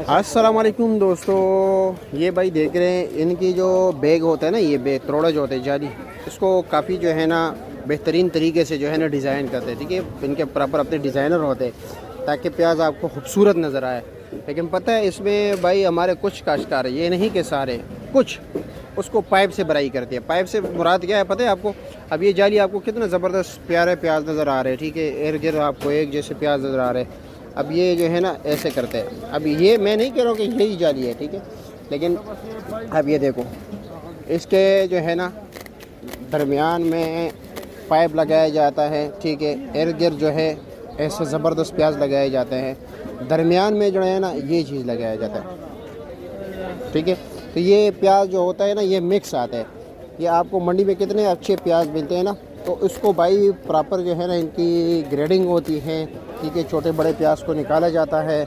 अस्सलाम वालेकुम दोस्तों, ये भाई देख रहे हैं इनकी जो बैग होता है ना, ये बैग त्रोड़ा जो होता है जाली, इसको काफ़ी जो है ना बेहतरीन तरीके से जो है ना डिज़ाइन करते हैं। ठीक है, इनके प्रॉपर अपने डिज़ाइनर होते हैं ताकि प्याज आपको खूबसूरत नज़र आए। लेकिन पता है इसमें भाई हमारे कुछ काश्तकार है, ये नहीं कि सारे, कुछ उसको पाइप से भराई करते हैं। पाइप से मुराद क्या है पता है आपको? अब ये जाली आपको कितना ज़बरदस्त प्यारे प्याज नज़र आ रहे हैं। ठीक है, इर्द गिर्द आपको एक जैसे प्याज नज़र आ रहे हैं। अब ये जो है ना ऐसे करते हैं। अब ये मैं नहीं कह रहा हूँ कि यही जाली है, ठीक है, लेकिन अब ये देखो इसके जो है ना दरमियान में पाइप लगाया जाता है। ठीक है, इर्द गिर्द जो है ऐसे ज़बरदस्त प्याज लगाए जाते हैं। दरमियान में जो है ना ये चीज़ लगाया जाता है। ठीक है, तो ये प्याज जो होता है ना ये मिक्स आता है। ये आपको मंडी में कितने अच्छे प्याज मिलते हैं ना, तो इसको भाई प्रॉपर जो है ना इनकी ग्रेडिंग होती है। ठीक है, छोटे बड़े प्याज को निकाला जाता है,